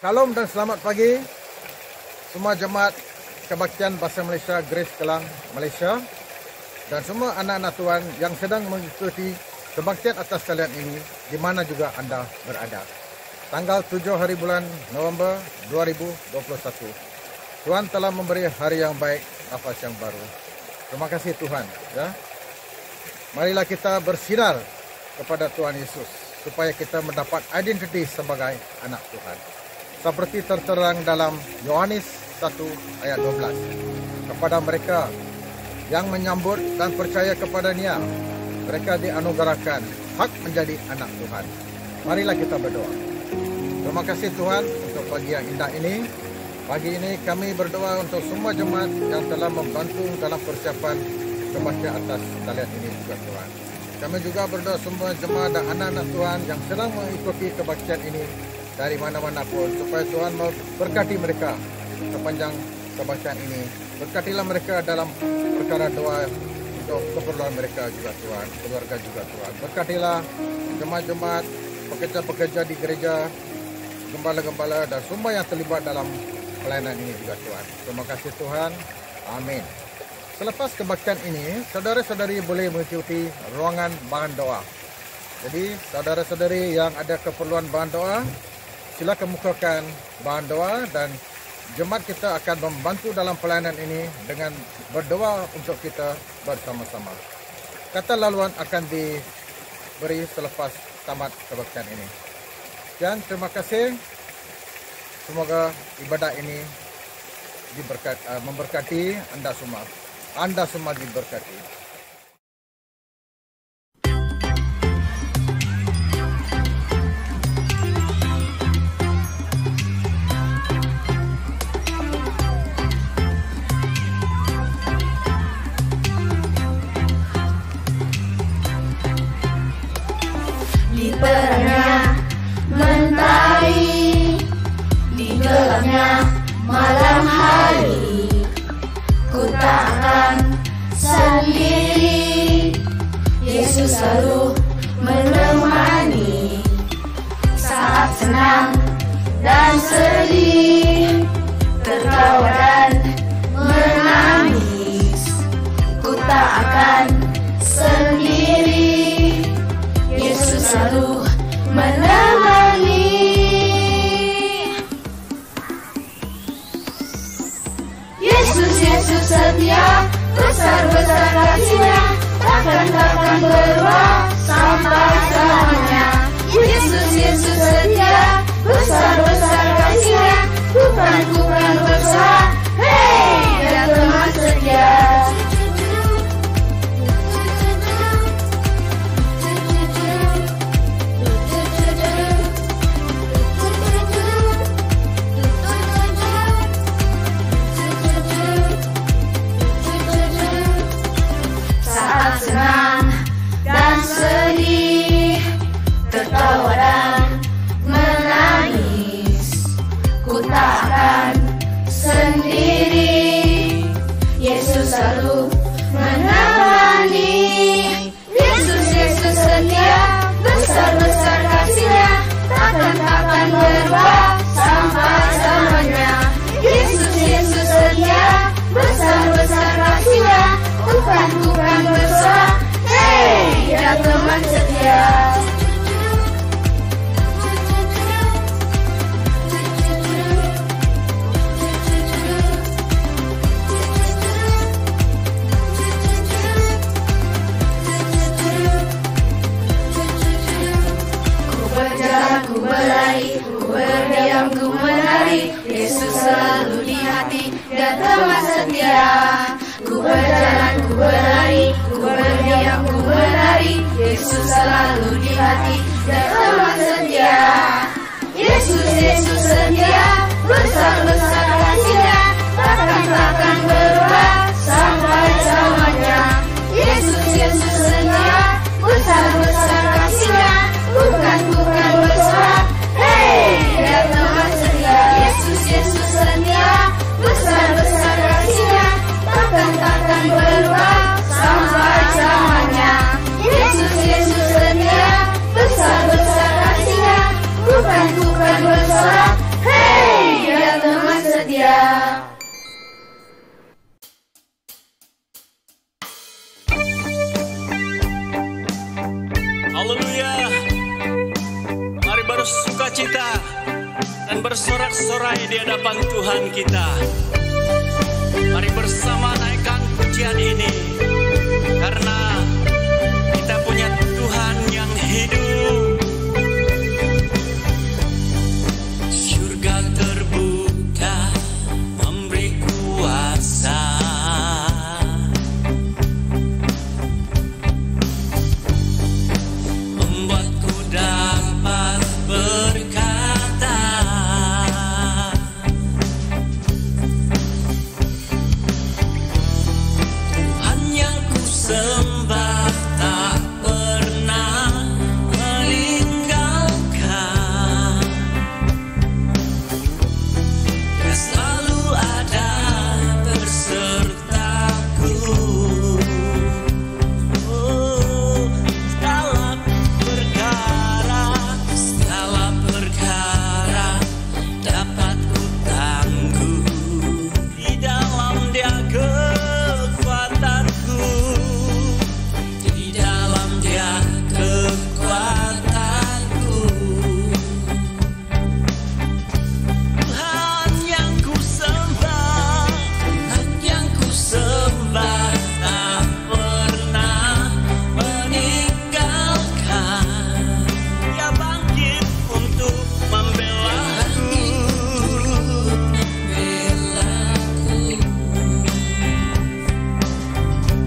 Shalom dan selamat pagi semua jemaat kebaktian Bahasa Malaysia Grace Kelang Malaysia dan semua anak-anak Tuhan yang sedang mengikuti kebaktian atas kalian ini di mana juga anda berada. Tanggal 7 hari bulan November 2021. Tuhan telah memberi hari yang baik, nafas yang baru. Terima kasih Tuhan, ya. Marilah kita bersinar kepada Tuhan Yesus supaya kita mendapat identiti sebagai anak Tuhan. Seperti terterang dalam Yohanes 1 ayat 12. Kepada mereka yang menyambut dan percaya kepada Dia, mereka dianugerahkan hak menjadi anak Tuhan. Marilah kita berdoa. Terima kasih Tuhan untuk pagi yang indah ini. Pagi ini kami berdoa untuk semua jemaat yang telah membantu dalam persiapan kebaktian atas kalian ini juga Tuhan. Kami juga berdoa semua jemaat dan anak-anak Tuhan yang sedang mengikuti kebaktian ini dari mana-mana pun, supaya Tuhan memberkati mereka sepanjang kebaktian ini. Berkatilah mereka dalam perkara doa untuk keperluan mereka juga Tuhan, keluarga juga Tuhan. Berkatilah jemaat-jemaat, pekerja-pekerja di gereja, gembala-gembala dan semua yang terlibat dalam pelayanan ini juga Tuhan. Terima kasih Tuhan. Amin. Selepas kebaktian ini, saudara-saudari boleh mengikuti ruangan bahan doa. Jadi, saudara-saudari yang ada keperluan bahan doa, silakan kemukakan bahan doa dan jemaat kita akan membantu dalam pelayanan ini dengan berdoa untuk kita bersama-sama. Kata laluan akan diberi selepas tamat kebaktian ini. Dan terima kasih. Semoga ibadah ini memberkati anda semua. Anda semua diberkati. Terangnya mentari, di gelapnya malam hari, ku tak akan sendiri. Yesus selalu menemani saat senang dan sedih, tertawa dan menangis. Ku tak akan sendiri. Yesus selalu menemani. Yesus setia, besar-besar kasih-Nya, takkan berubah sampai selamanya. Yesus setia, besar-besar kasih-Nya, bukan berusaha. Hei, Dia teman setia. Senang dan sedih, tertawa dan menangis, ku tak akan sendiri. Yesus selalu menemani. Yesus setia, besar-besar kasih-Nya, takkan berubah sampai selamanya. Yesus setia, besar-besar kasih-Nya, bukan besar. Hei, Dia teman setia. Ku berjalan, ku berlari, ku berdiam, ku menari. Yesus selalu di hati, Dia teman setia. Ku berjalan, ku berlari, ku berdiam, ku menari. Yesus selalu di hati, Dia teman setia. Yesus setia, besar-besar kasih-Nya, takkan berubah sampai selamanya. Yesus setia, besar-besar kasih-Nya, bukan besar. Hei, Dia teman setia. Yesus setia, besar-besar kasih-Nya, takkan berubah sampai selamanya. Yesus setia, besar-besar kasih-Nya, bukan besar. Hei, bersorak-sorai di hadapan Tuhan kita. Mari bersama naikkan pujian ini, karena kita punya Tuhan yang hidup. Surga terbuka memberi kuasa, membuatku dapat berkata, Tuhan yang ku sembah tak pernah meninggalkan. Dia selalu ada bersertaku. Oh, segala perkara dapat ku tangguh. Di dalam Dia kekuatanku, di dalam Dia kekuatanku. Tuhan yang ku sembah, Tuhan yang ku sembah tak pernah meninggalkan. Dia bangkit untuk membelaku.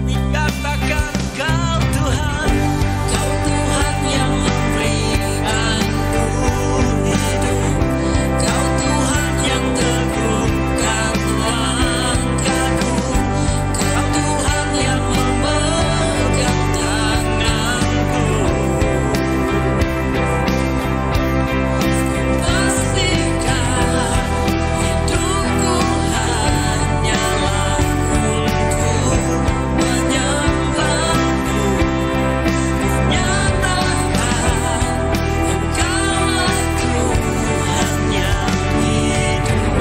Dikatakan Kau Tuhan, Kau Tuhan yang memberikanku hidup. Kau Tuhan yang teguhkan langkahku. Kau Tuhan yang memegang tanganku. Pastikan hidupku hanyalah untuk menyembahmu. Nyatakan Engkaulah Tuhan yang hidup.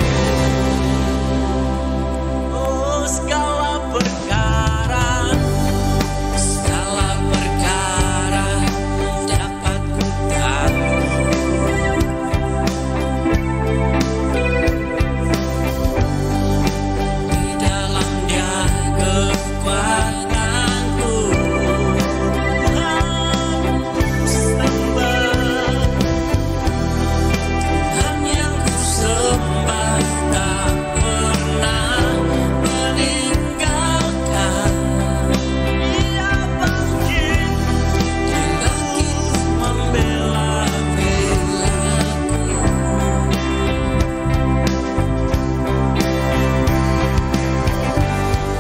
Oh, segala perkara dapat ku tangguh. Di dalam Dia kekuatanku. Tuhan yang ku sembah tak pernah meninggalkan. Dia bangkit membela-belaku.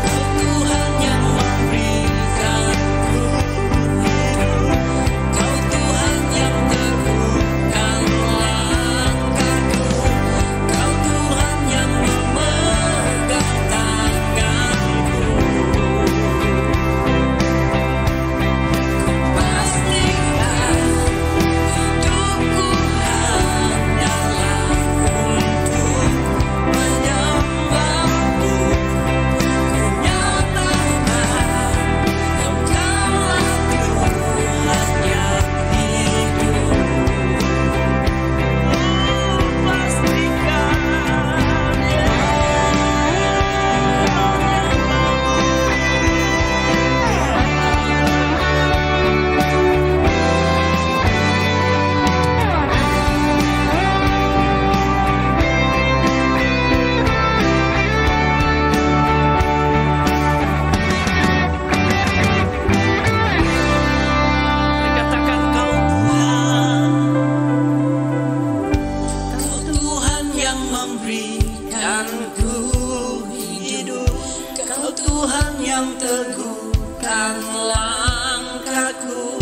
Kau Tuhan yang memberikanku hidup. Kau Tuhan yang teguhkan langkahku. Kau Tuhan yang memegang tanganku. Pastikan hidupku hanyalah untuk menyembahmu. Nyatakan Engkaulah Tuhan yang hidup. Pastikan dikatakan Kau Tuhan yang memberikanku hidup. Kau Tuhan yang teguhkan langkahku.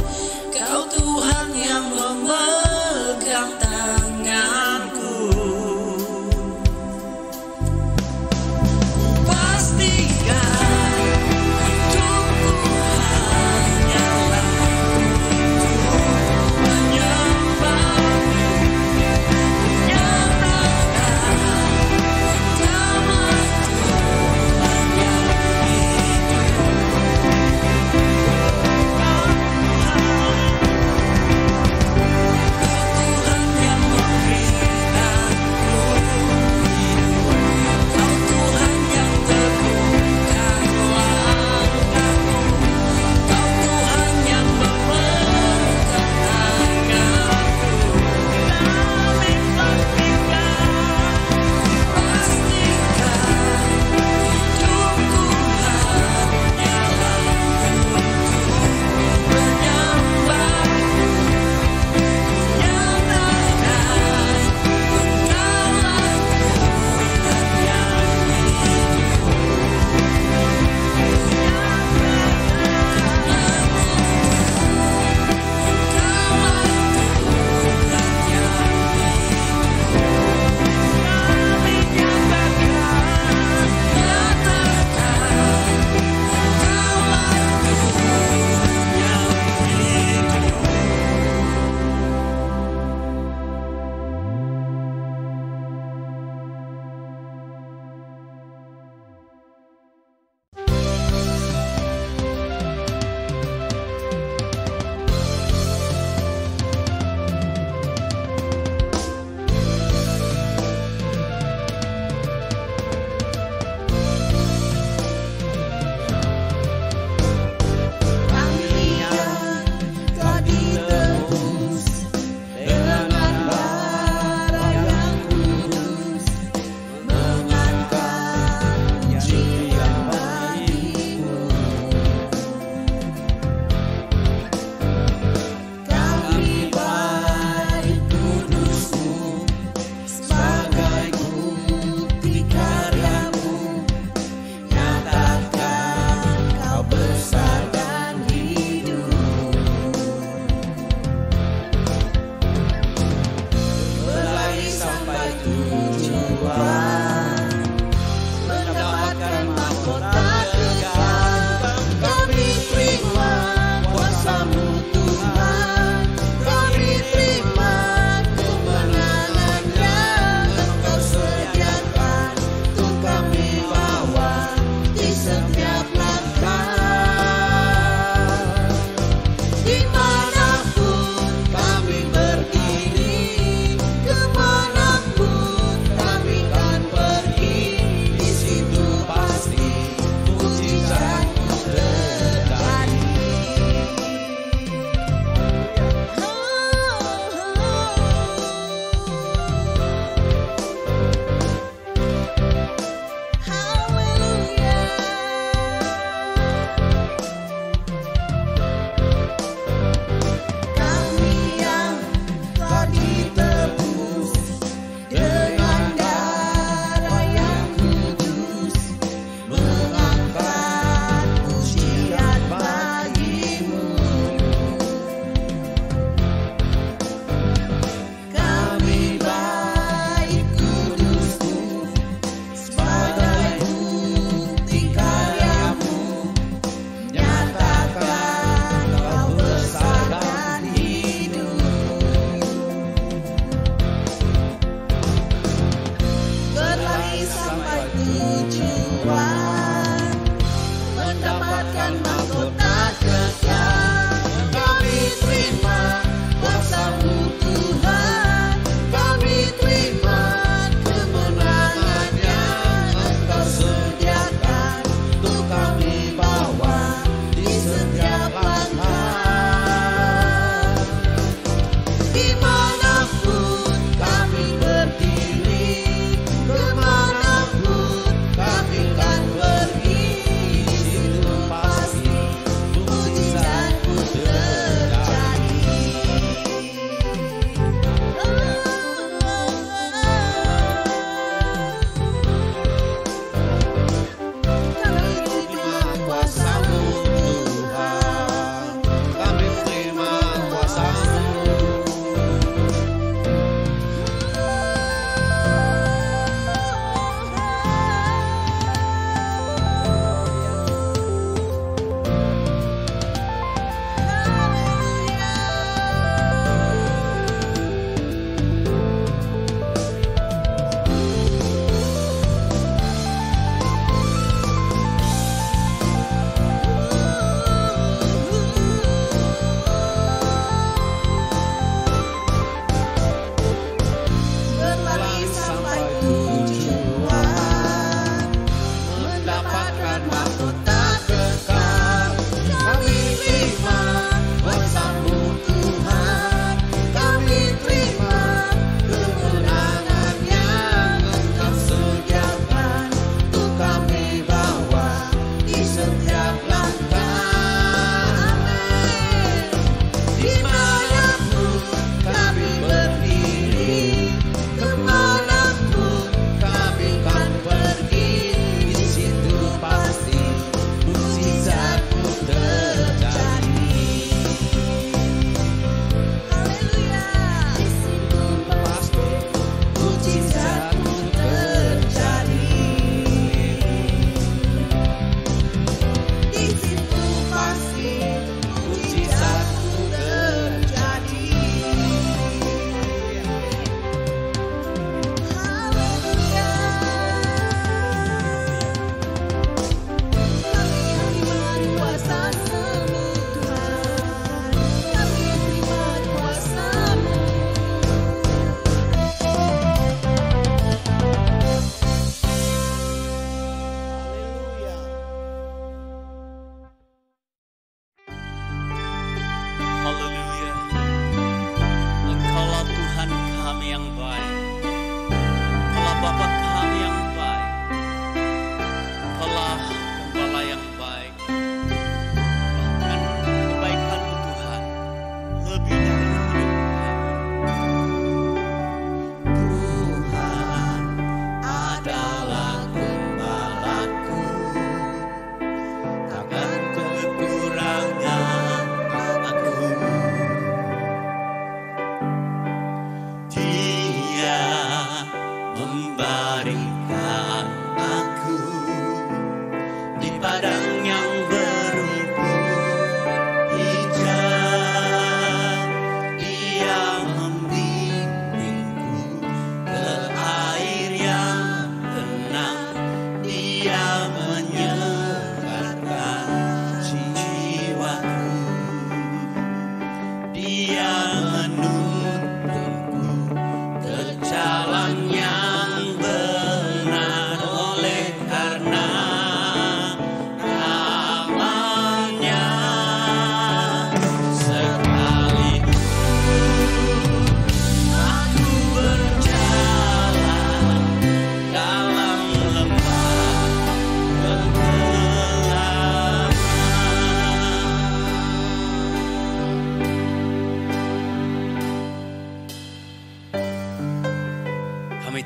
Kau Tuhan yang memegang tanganku. Pastikan hidupku hanyalah untuk menyembahmu. Nyatakan Engkaulah Tuhan yang hidup.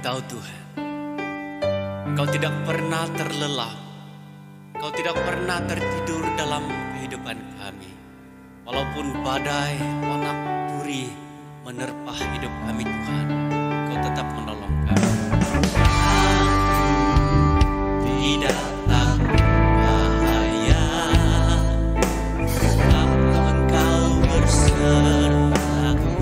Engkau Tuhan, Engkau tidak pernah terlelap, Engkau tidak pernah tertidur dalam kehidupan kami. Walaupun badai, onak, duri menerpa hidup kami Tuhan, Engkau tetap menolong kami. Tidak takut bahaya, sebab Engkau besertaku.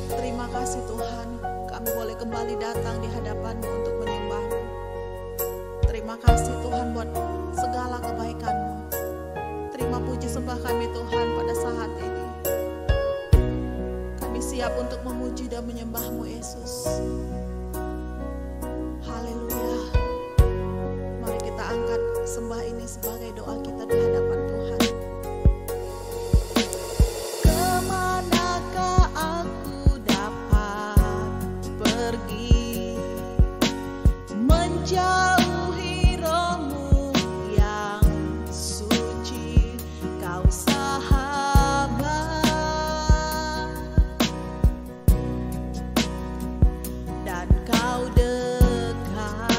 Terima kembali datang di hadapan-Mu untuk menyembah-Mu. Terima kasih Tuhan buat segala kebaikan-Mu. Terima puji sembah kami Tuhan pada saat ini. Kami siap untuk memuji dan menyembah-Mu Yesus. Haleluya. Mari kita angkat sembah ini sebagai doa kita di hadapan Tuhan. Kemanakah aku dapat pergi menjauhi Roh-Mu yang suci, Kau sahabat dan Kau dekat.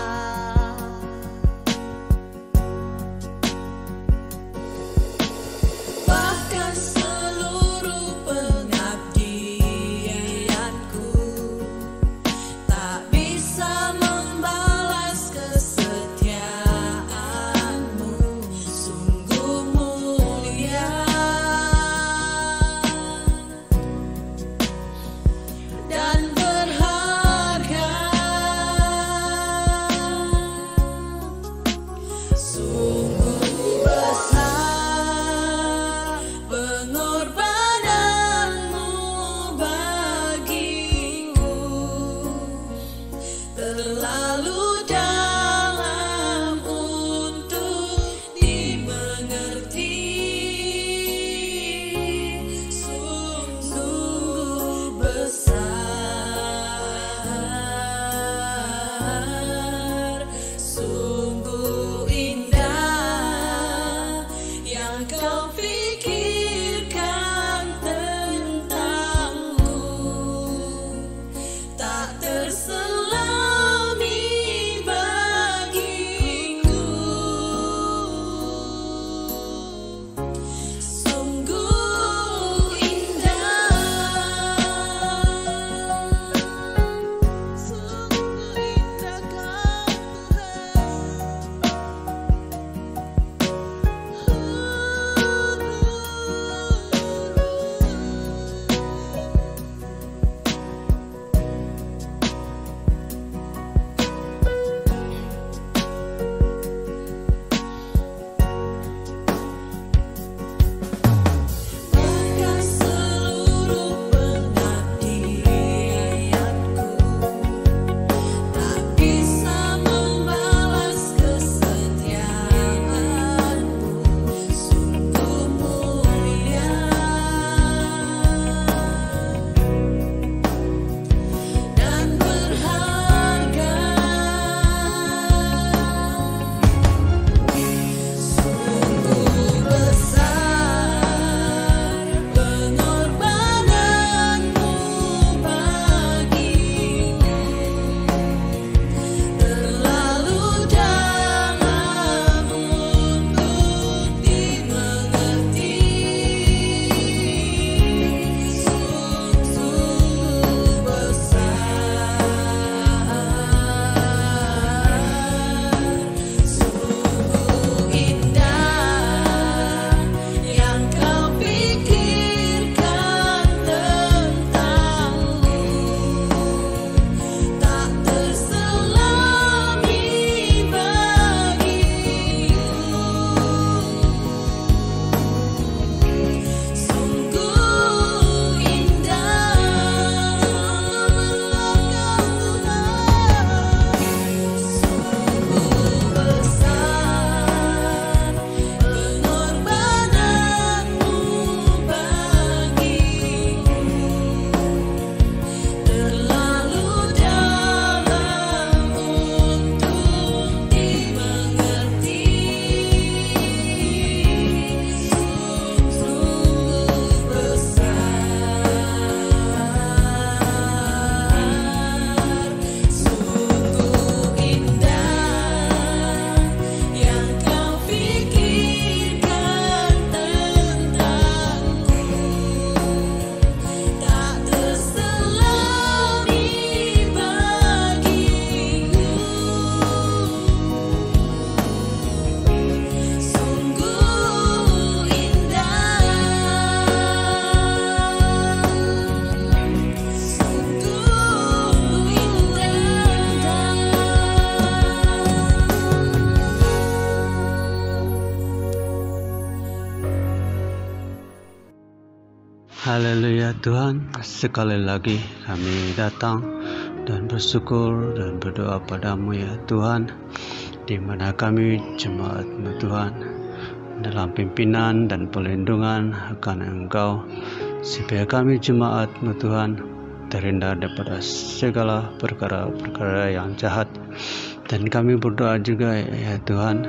Bahkan seluruh pengabdianku tak bisa membalas Haleluya Tuhan, sekali lagi kami datang dan bersyukur dan berdoa padamu ya Tuhan, di mana kami jemaat-Mu Tuhan dalam pimpinan dan perlindungan akan Engkau, supaya kami jemaat-Mu Tuhan terhindar daripada segala perkara-perkara yang jahat. Dan kami berdoa juga ya Tuhan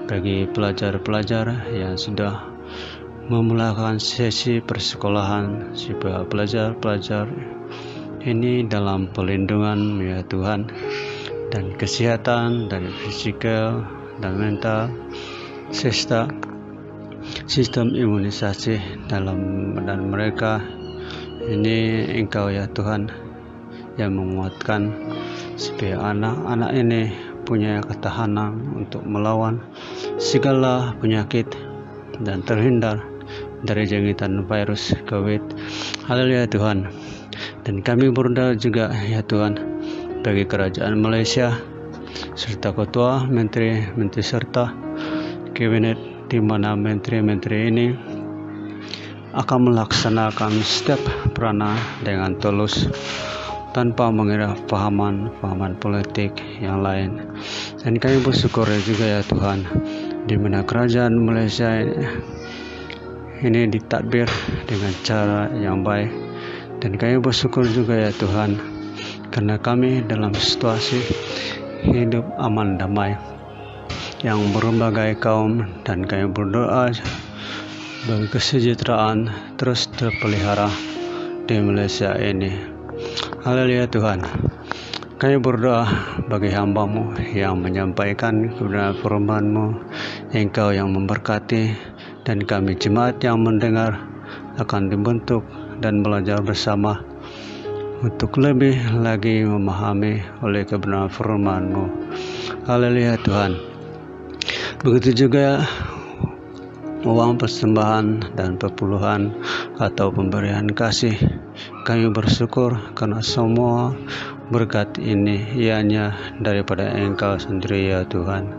bagi pelajar-pelajar yang sudah memulakan sesi persekolahan, supaya pelajar-pelajar ini dalam perlindungan ya Tuhan, dan kesehatan dan fisikal dan mental, serta sistem imunisasi dalam badan mereka ini Engkau ya Tuhan yang menguatkan, supaya anak-anak ini punya ketahanan untuk melawan segala penyakit dan terhindar dari jangkitan virus COVID. Haleluya Tuhan. Dan kami berdoa juga ya Tuhan bagi kerajaan Malaysia serta ketua menteri-menteri serta kabinet, di mana menteri-menteri ini akan melaksanakan setiap peranan dengan tulus tanpa mengira pahaman politik yang lain. Dan kami bersyukur juga ya Tuhan, di mana kerajaan Malaysia ini ditadbir dengan cara yang baik. Dan kami bersyukur juga ya Tuhan, karena kami dalam situasi hidup aman damai yang berbagai kaum, dan kami berdoa bagi kesejahteraan terus terpelihara di Malaysia ini. Haleluya Tuhan. Kami berdoa bagi hamba-Mu yang menyampaikan kebenaran firman-Mu, Engkau yang memberkati, dan kami jemaat yang mendengar akan dibentuk dan belajar bersama untuk lebih lagi memahami oleh kebenaran firman-Mu. Haleluya Tuhan. Begitu juga uang persembahan dan perpuluhan atau pemberian kasih, kami bersyukur karena semua berkat ini ianya daripada Engkau sendiri ya Tuhan.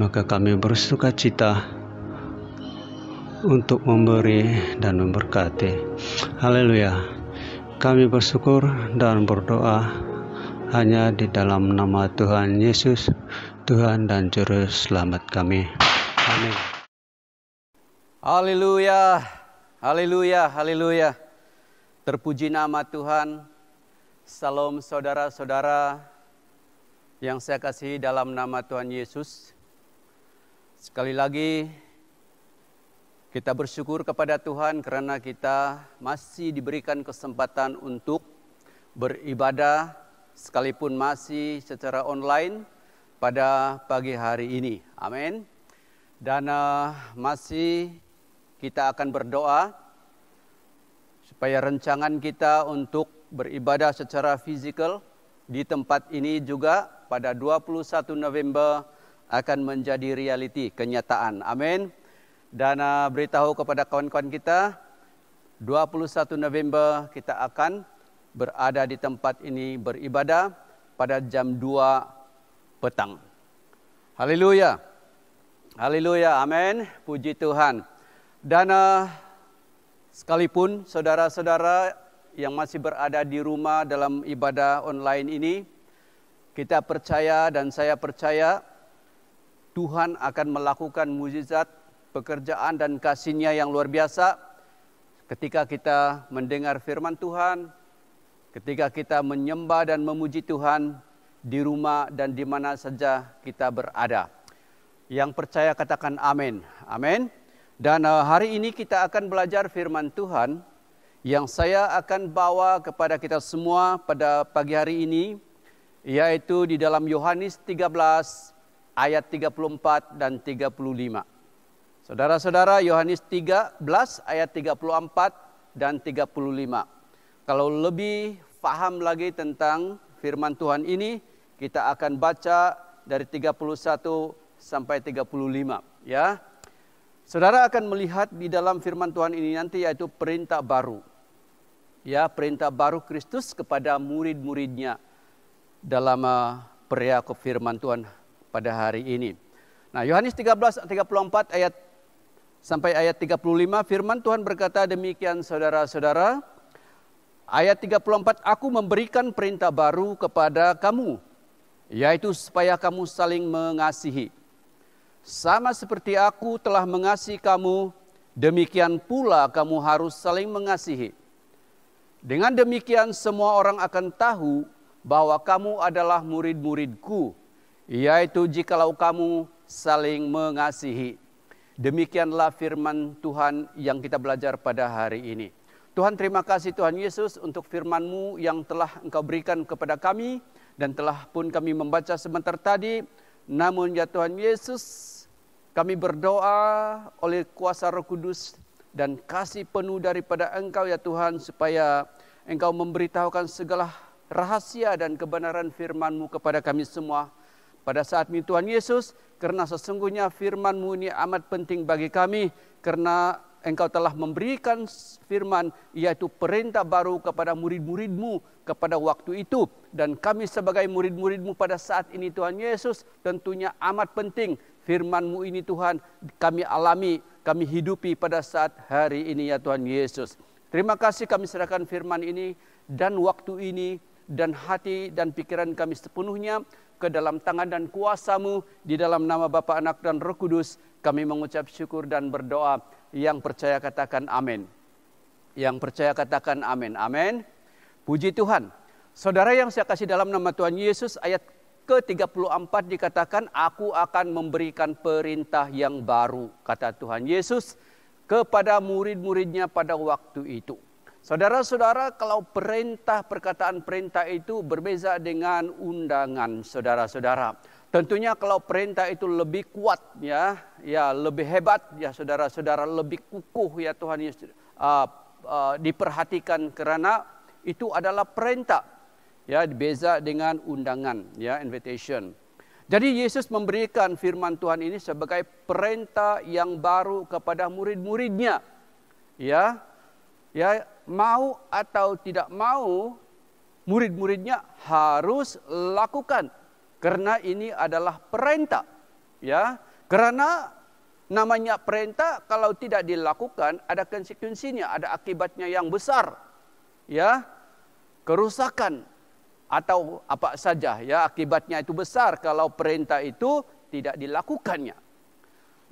Maka kami bersuka cita untuk memberi dan memberkati. Haleluya. Kami bersyukur dan berdoa hanya di dalam nama Tuhan Yesus, Tuhan dan Juru Selamat kami. Amin. Haleluya, haleluya, haleluya. Terpuji nama Tuhan. Salam saudara-saudara yang saya kasihi dalam nama Tuhan Yesus. Sekali lagi kita bersyukur kepada Tuhan karena kita masih diberikan kesempatan untuk beribadah sekalipun masih secara online pada pagi hari ini. Amin. Dan masih kita akan berdoa supaya rancangan kita untuk beribadah secara fisikal di tempat ini juga pada 21 November akan menjadi realiti, kenyataan. Amin. Dan beritahu kepada kawan-kawan kita, 21 November kita akan berada di tempat ini beribadah pada jam 2 petang. Haleluya. Haleluya. Amin. Puji Tuhan. Dan sekalipun saudara-saudara yang masih berada di rumah dalam ibadah online ini, kita percaya dan saya percaya Tuhan akan melakukan mukjizat, pekerjaan dan kasih-Nya yang luar biasa ketika kita mendengar firman Tuhan, ketika kita menyembah dan memuji Tuhan di rumah dan di mana saja kita berada. Yang percaya katakan amin. Amin. Dan hari ini kita akan belajar firman Tuhan yang saya akan bawa kepada kita semua pada pagi hari ini, yaitu di dalam Yohanes 13 ayat 34 dan 35. Saudara-saudara, Yohanes 13 ayat 34 dan 35. Kalau lebih paham lagi tentang firman Tuhan ini, kita akan baca dari 31 sampai 35, ya. Saudara akan melihat di dalam firman Tuhan ini nanti yaitu perintah baru. Ya, perintah baru Kristus kepada murid-muridnya dalam periakop firman Tuhan pada hari ini. Nah, Yohanes 13 34 ayat sampai ayat 35, firman Tuhan berkata demikian saudara-saudara. Ayat 34, aku memberikan perintah baru kepada kamu, yaitu supaya kamu saling mengasihi. Sama seperti aku telah mengasihi kamu, demikian pula kamu harus saling mengasihi. Dengan demikian semua orang akan tahu bahwa kamu adalah murid-muridku, yaitu jikalau kamu saling mengasihi. Demikianlah firman Tuhan yang kita belajar pada hari ini. Tuhan, terima kasih Tuhan Yesus untuk firman-Mu yang telah Engkau berikan kepada kami dan telah pun kami membaca sebentar tadi. Namun ya Tuhan Yesus, kami berdoa oleh kuasa Roh Kudus dan kasih penuh daripada Engkau ya Tuhan, supaya Engkau memberitahukan segala rahasia dan kebenaran firman-Mu kepada kami semua. Pada saat ini Tuhan Yesus, karena sesungguhnya firman-Mu ini amat penting bagi kami, karena Engkau telah memberikan firman, yaitu perintah baru kepada murid-murid-Mu kepada waktu itu. Dan kami sebagai murid-murid-Mu pada saat ini Tuhan Yesus, tentunya amat penting firman-Mu ini Tuhan kami alami, kami hidupi pada saat hari ini ya Tuhan Yesus. Terima kasih kami serahkan firman ini dan waktu ini dan hati dan pikiran kami sepenuhnya ke dalam tangan dan kuasa-Mu. Di dalam nama Bapa, Anak dan Roh Kudus kami mengucap syukur dan berdoa. Yang percaya katakan amin. Yang percaya katakan amin. Amin. Puji Tuhan. Saudara yang saya kasih dalam nama Tuhan Yesus, ayat ke-34 dikatakan, aku akan memberikan perintah yang baru, kata Tuhan Yesus kepada murid-muridnya pada waktu itu. Saudara-saudara, kalau perkataan perintah itu berbeza dengan undangan, saudara-saudara. Tentunya kalau perintah itu lebih kuat ya lebih hebat ya saudara-saudara, lebih kukuh ya Tuhan Yesus diperhatikan, karena itu adalah perintah ya, beza dengan undangan ya, invitation. Jadi Yesus memberikan firman Tuhan ini sebagai perintah yang baru kepada murid-muridnya. Ya, mau atau tidak mau murid-muridnya harus lakukan. Karena ini adalah perintah, ya. Karena namanya perintah, kalau tidak dilakukan ada konsekuensinya, ada akibatnya yang besar, ya. Kerusakan atau apa saja, ya. Akibatnya itu besar kalau perintah itu tidak dilakukannya.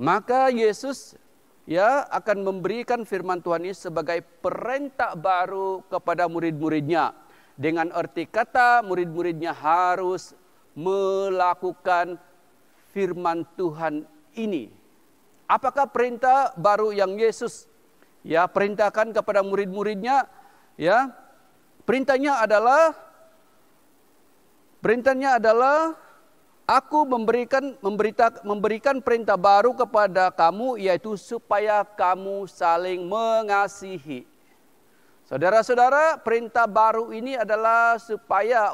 Maka Yesus ya akan memberikan firman Tuhan ini sebagai perintah baru kepada murid-muridnya. Dengan arti kata murid-muridnya harus melakukan firman Tuhan ini. Apakah perintah baru yang Yesus ya perintahkan kepada murid-muridnya? Ya, perintahnya adalah aku memberikan perintah baru kepada kamu, yaitu supaya kamu saling mengasihi. Saudara-saudara, perintah baru ini adalah supaya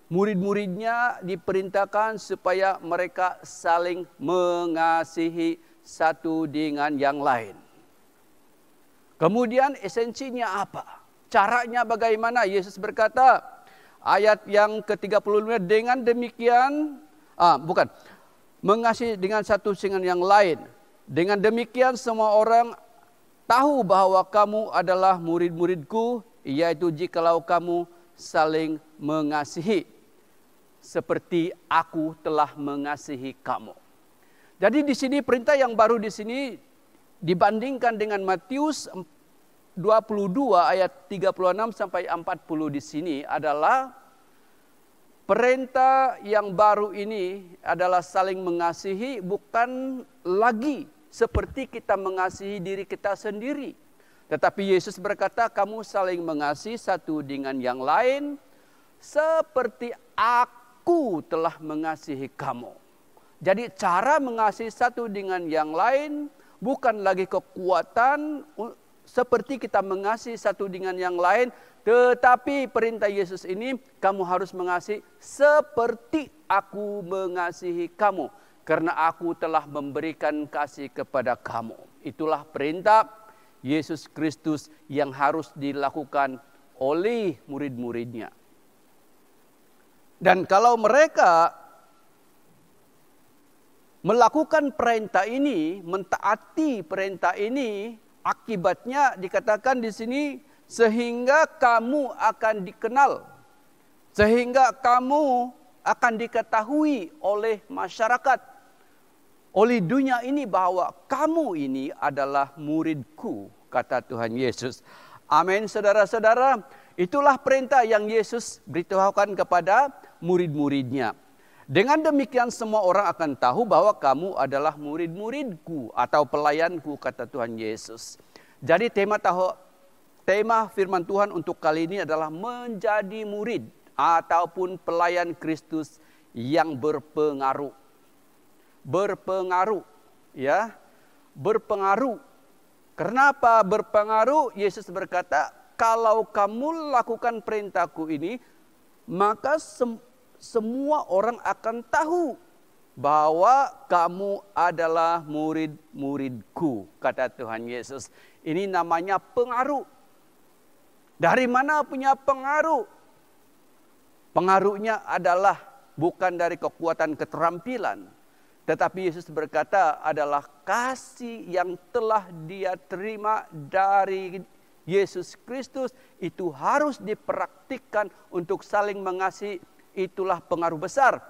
murid-muridnya diperintahkan supaya mereka saling mengasihi satu dengan yang lain. Kemudian esensinya apa? Caranya bagaimana? Yesus berkata, ayat yang ke-35, dengan demikian, mengasihi dengan satu dengan yang lain. Dengan demikian semua orang tahu bahwa kamu adalah murid-muridku, yaitu jikalau kamu saling mengasihi seperti aku telah mengasihi kamu. Jadi di sini perintah yang baru di sini dibandingkan dengan Matius 22 ayat 36 sampai 40 di sini adalah perintah yang baru ini adalah saling mengasihi, bukan lagi seperti kita mengasihi diri kita sendiri. Tetapi Yesus berkata, kamu saling mengasihi satu dengan yang lain seperti aku telah mengasihi kamu. Jadi cara mengasihi satu dengan yang lain bukan lagi kekuatan seperti kita mengasihi satu dengan yang lain. Tetapi perintah Yesus ini, kamu harus mengasihi seperti aku mengasihi kamu. Karena aku telah memberikan kasih kepada kamu. Itulah perintah Yesus Kristus yang harus dilakukan oleh murid-muridnya. Dan kalau mereka melakukan perintah ini, mentaati perintah ini, akibatnya dikatakan di sini sehingga kamu akan dikenal, sehingga kamu akan diketahui oleh masyarakat, oleh dunia ini bahwa kamu ini adalah muridku, kata Tuhan Yesus. Amin, saudara-saudara. Itulah perintah yang Yesus beritahukan kepada murid-muridnya. Dengan demikian semua orang akan tahu bahwa kamu adalah murid-muridku atau pelayanku, kata Tuhan Yesus. Jadi tema firman Tuhan untuk kali ini adalah menjadi murid ataupun pelayan Kristus yang berpengaruh. Berpengaruh, ya. Berpengaruh. Kenapa berpengaruh? Yesus berkata, kalau kamu lakukan perintahku ini, maka semua orang akan tahu bahwa kamu adalah murid-muridku, kata Tuhan Yesus. Ini namanya pengaruh. Dari mana punya pengaruh? Pengaruhnya adalah bukan dari kekuatan keterampilan, tetapi Yesus berkata adalah kasih yang telah dia terima dari Yesus Kristus, itu harus dipraktikkan untuk saling mengasihi. Itulah pengaruh besar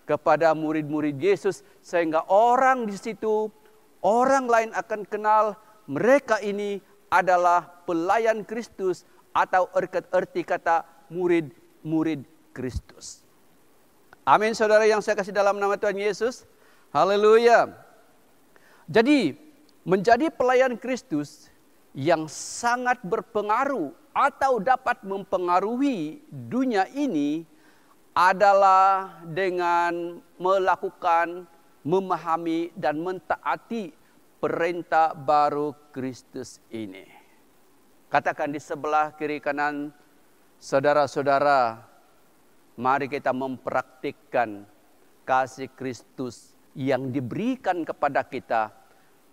kepada murid-murid Yesus, sehingga orang di situ, orang lain akan kenal mereka ini adalah pelayan Kristus atau arti kata murid-murid Kristus. Amin, saudara yang saya kasih dalam nama Tuhan Yesus. Haleluya. Jadi menjadi pelayan Kristus yang sangat berpengaruh atau dapat mempengaruhi dunia ini adalah dengan melakukan, memahami dan mentaati perintah baru Kristus ini. Katakan di sebelah kiri kanan, saudara-saudara, mari kita mempraktikkan kasih Kristus yang diberikan kepada kita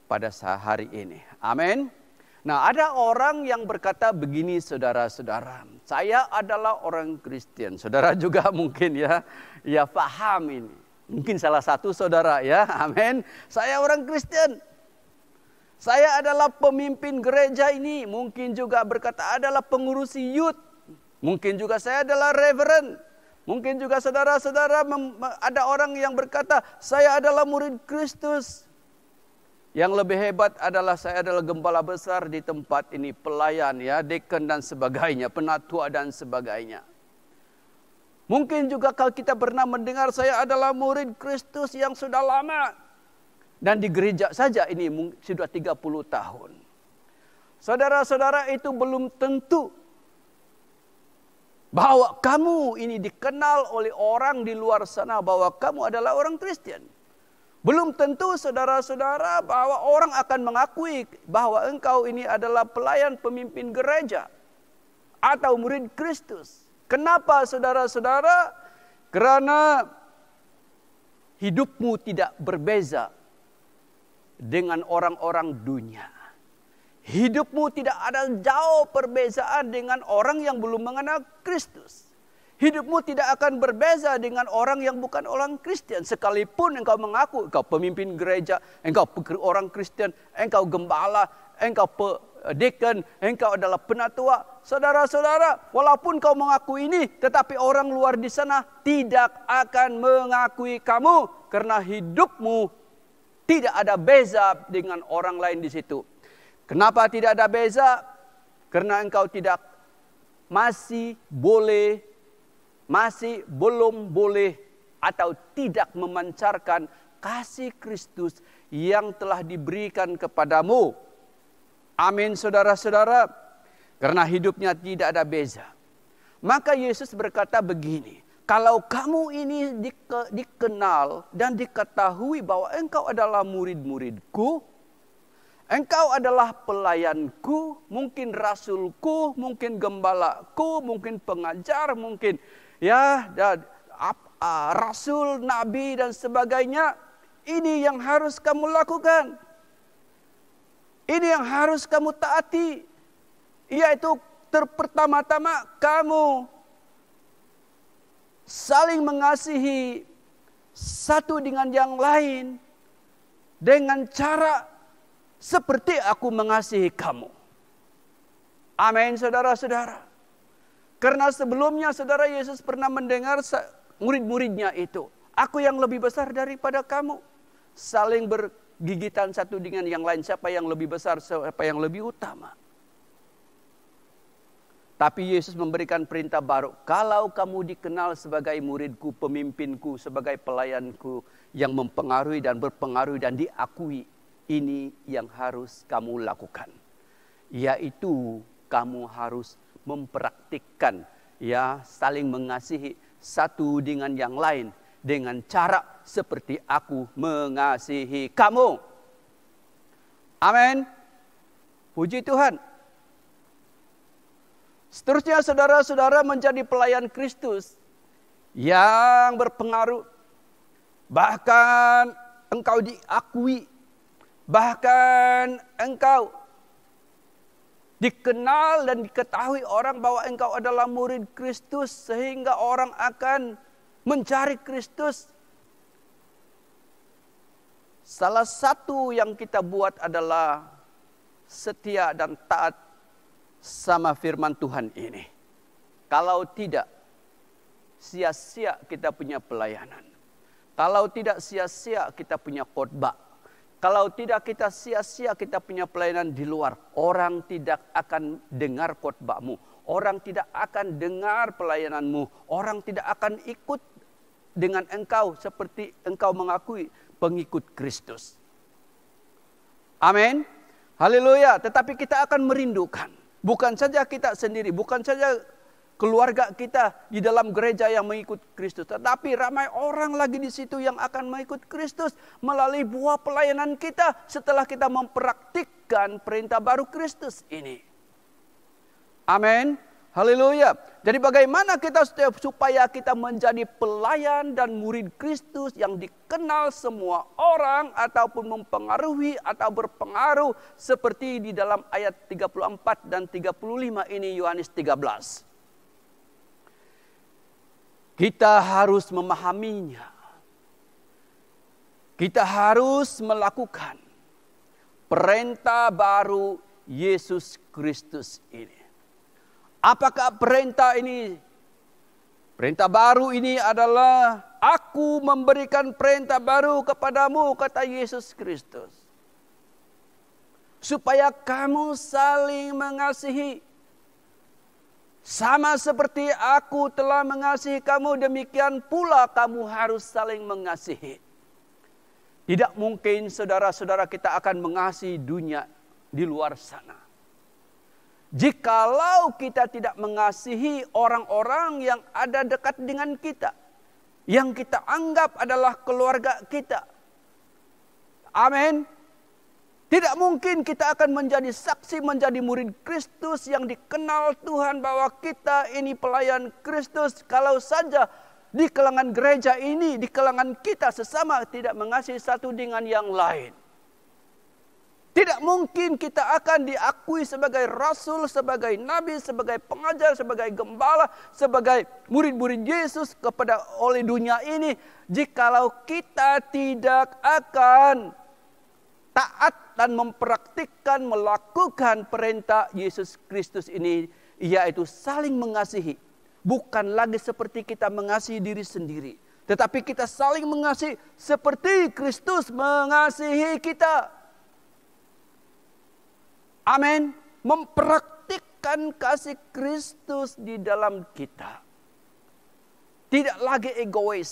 pada hari ini. Amin. Nah, ada orang yang berkata begini, saudara-saudara, saya adalah orang Kristen. Saudara juga mungkin ya paham ini. Mungkin salah satu saudara ya, amin. Saya orang Kristen. Saya adalah pemimpin gereja ini. Mungkin juga berkata adalah pengurus youth. Mungkin juga saya adalah reverend. Mungkin juga saudara-saudara ada orang yang berkata saya adalah murid Kristus. Yang lebih hebat adalah saya adalah gembala besar di tempat ini, pelayan ya, deacon dan sebagainya, penatua dan sebagainya. Mungkin juga kalau kita pernah mendengar saya adalah murid Kristus yang sudah lama. Dan di gereja saja ini sudah 30 tahun. Saudara-saudara, itu belum tentu bahwa kamu ini dikenal oleh orang di luar sana bahwa kamu adalah orang Kristen. Belum tentu saudara-saudara bahwa orang akan mengakui bahwa engkau ini adalah pelayan pemimpin gereja atau murid Kristus. Kenapa saudara-saudara? Karena hidupmu tidak berbeza dengan orang-orang dunia. Hidupmu tidak ada jauh perbezaan dengan orang yang belum mengenal Kristus. Hidupmu tidak akan berbeza dengan orang yang bukan orang Kristen. Sekalipun engkau mengaku engkau pemimpin gereja, engkau orang Kristen, engkau gembala, engkau deacon, engkau adalah penatua. Saudara-saudara, walaupun kau mengaku ini, tetapi orang luar di sana tidak akan mengakui kamu. Karena hidupmu tidak ada beza dengan orang lain di situ. Kenapa tidak ada beza? Karena engkau masih belum boleh atau tidak memancarkan kasih Kristus yang telah diberikan kepadamu. Amin, saudara-saudara. Karena hidupnya tidak ada beza. Maka Yesus berkata begini, kalau kamu ini dikenal dan diketahui bahwa engkau adalah murid-muridku, engkau adalah pelayanku, mungkin rasulku, mungkin gembalaku, mungkin pengajar, mungkin rasul, nabi dan sebagainya. Ini yang harus kamu lakukan. Ini yang harus kamu taati. Yaitu pertama-tama kamu saling mengasihi satu dengan yang lain. dengan cara seperti aku mengasihi kamu. Amin, saudara-saudara. Karena sebelumnya saudara Yesus pernah mendengar murid-muridnya itu, aku yang lebih besar daripada kamu. Saling bergigitan satu dengan yang lain, siapa yang lebih besar, siapa yang lebih utama. Tapi Yesus memberikan perintah baru. Kalau kamu dikenal sebagai muridku, pemimpinku, sebagai pelayanku yang mempengaruhi dan berpengaruh dan diakui, ini yang harus kamu lakukan. Yaitu kamu harus mempraktikkan saling mengasihi satu dengan yang lain dengan cara seperti aku mengasihi kamu. Amin. Puji Tuhan. Seterusnya saudara-saudara menjadi pelayan Kristus yang berpengaruh. Bahkan engkau diakui. Bahkan engkau dikenal dan diketahui orang bahwa engkau adalah murid Kristus. Sehingga orang akan mencari Kristus. Salah satu yang kita buat adalah setia dan taat sama firman Tuhan ini. Kalau tidak, sia-sia kita punya pelayanan. Kalau tidak, sia-sia kita punya khotbah. Kalau tidak, kita sia-sia kita punya pelayanan di luar. Orang tidak akan dengar khotbahmu. Orang tidak akan dengar pelayananmu. Orang tidak akan ikut dengan engkau seperti engkau mengakui pengikut Kristus. Amin. Haleluya. Tetapi kita akan merindukan. Bukan saja kita sendiri, bukan saja keluarga kita di dalam gereja yang mengikut Kristus. Tetapi ramai orang lagi di situ yang akan mengikut Kristus melalui buah pelayanan kita setelah kita mempraktikkan perintah baru Kristus ini. Amin. Haleluya. Jadi bagaimana kita supaya kita menjadi pelayan dan murid Kristus yang dikenal semua orang ataupun mempengaruhi atau berpengaruh seperti di dalam ayat 34 dan 35 ini Yohanes 13. Kita harus memahaminya. Kita harus melakukan perintah baru Yesus Kristus ini. Apakah perintah ini? Perintah baru ini adalah aku memberikan perintah baru kepadamu, kata Yesus Kristus. Supaya kamu saling mengasihi. Sama seperti aku telah mengasihi kamu, demikian pula kamu harus saling mengasihi. Tidak mungkin saudara-saudara kita akan mengasihi dunia di luar sana. Jikalau kita tidak mengasihi orang-orang yang ada dekat dengan kita. Yang kita anggap adalah keluarga kita. Amin. Tidak mungkin kita akan menjadi saksi, menjadi murid Kristus yang dikenal Tuhan bahwa kita ini pelayan Kristus. Kalau saja di kalangan gereja ini, di kalangan kita sesama tidak mengasihi satu dengan yang lain. Tidak mungkin kita akan diakui sebagai rasul, sebagai nabi, sebagai pengajar, sebagai gembala, sebagai murid-murid Yesus oleh dunia ini. Jikalau kita tidak akan taat dan mempraktikkan, melakukan perintah Yesus Kristus ini. Yaitu saling mengasihi. Bukan lagi seperti kita mengasihi diri sendiri. Tetapi kita saling mengasihi seperti Kristus mengasihi kita. Amin. Mempraktikkan kasih Kristus di dalam kita. Tidak lagi egois.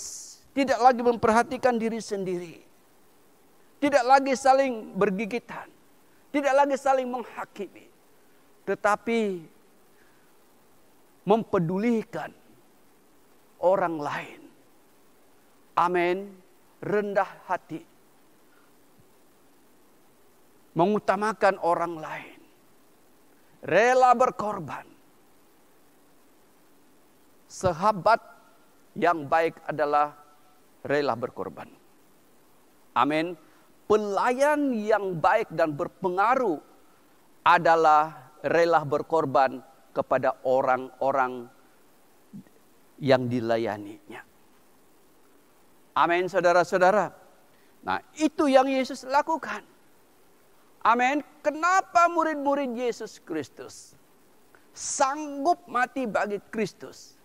Tidak lagi memperhatikan diri sendiri. Tidak lagi saling bergigitan. Tidak lagi saling menghakimi. Tetapi mempedulikan orang lain. Amin. Rendah hati. Mengutamakan orang lain. Rela berkorban. Sahabat yang baik adalah rela berkorban. Amin. Pelayan yang baik dan berpengaruh adalah rela berkorban kepada orang-orang yang dilayaninya. Amin, saudara-saudara. Nah, itu yang Yesus lakukan. Amin. Kenapa murid-murid Yesus Kristus sanggup mati bagi Kristus?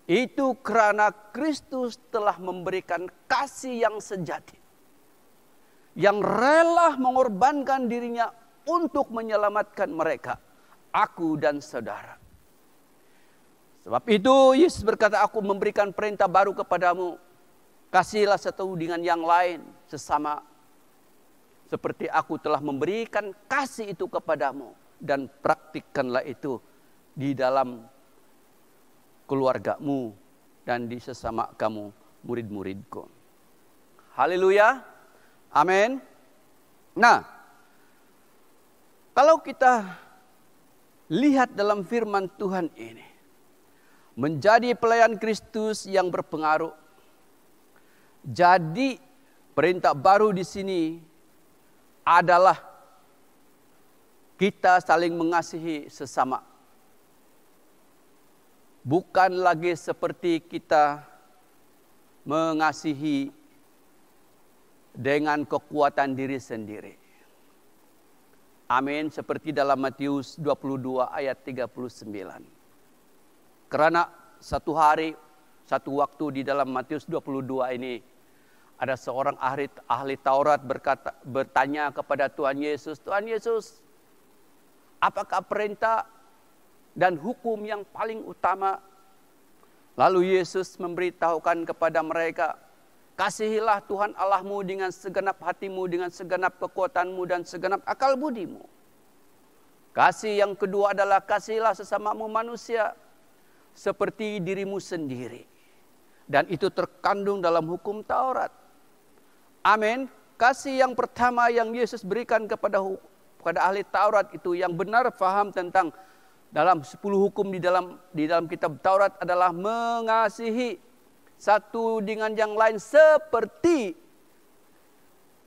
Itu karena Kristus telah memberikan kasih yang sejati, yang rela mengorbankan dirinya untuk menyelamatkan mereka, aku dan saudara. Sebab itu Yesus berkata, aku memberikan perintah baru kepadamu, kasihlah satu dengan yang lain sesama, seperti aku telah memberikan kasih itu kepadamu, dan praktikkanlah itu di dalam keluargamu dan di sesama kamu murid-muridku. Haleluya. Amin. Nah, kalau kita lihat dalam firman Tuhan ini, menjadi pelayan Kristus yang berpengaruh. Jadi perintah baru di sini adalah kita saling mengasihi sesama. Bukan lagi seperti kita mengasihi dengan kekuatan diri sendiri. Amin. Seperti dalam Matius 22 ayat 39. Karena satu hari, satu waktu di dalam Matius 22 ini, ada seorang ahli Taurat bertanya kepada Tuhan Yesus, Tuhan Yesus, apakah perintah dan hukum yang paling utama? Lalu Yesus memberitahukan kepada mereka, kasihilah Tuhan Allahmu dengan segenap hatimu, dengan segenap kekuatanmu, dan segenap akal budimu. Kasih yang kedua adalah kasihilah sesamamu manusia seperti dirimu sendiri. Dan itu terkandung dalam hukum Taurat. Amin. Kasih yang pertama yang Yesus berikan kepada ahli Taurat itu, yang benar faham tentang dalam 10 hukum di dalam kitab Taurat adalah mengasihi satu dengan yang lain seperti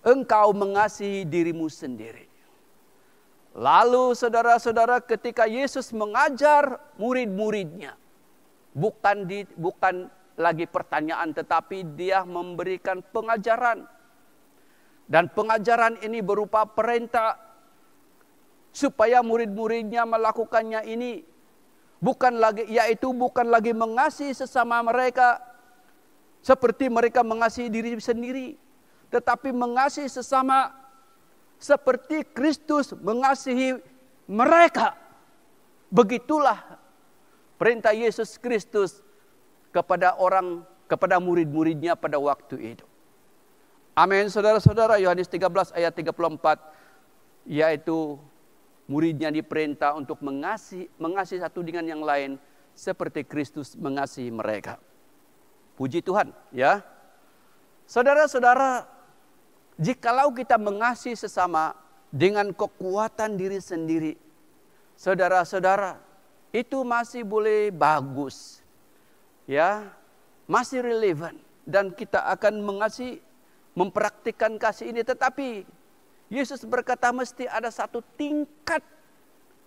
engkau mengasihi dirimu sendiri. Lalu saudara-saudara, ketika Yesus mengajar murid-muridnya, bukan lagi pertanyaan, tetapi dia memberikan pengajaran. Dan pengajaran ini berupa perintah supaya murid-muridnya melakukannya ini. Bukan lagi mengasihi sesama mereka seperti mereka mengasihi diri sendiri, tetapi mengasihi sesama seperti Kristus mengasihi mereka. Begitulah perintah Yesus Kristus kepada murid-muridnya pada waktu itu. Amin. Saudara-saudara, Yohanes 13 ayat 34, yaitu muridnya diperintah untuk mengasihi satu dengan yang lain seperti Kristus mengasihi mereka. Puji Tuhan, ya. Saudara-saudara, jikalau kita mengasihi sesama dengan kekuatan diri sendiri, saudara-saudara, itu masih boleh bagus, ya, masih relevan, dan kita akan mempraktikkan kasih ini. Tetapi Yesus berkata mesti ada satu tingkat,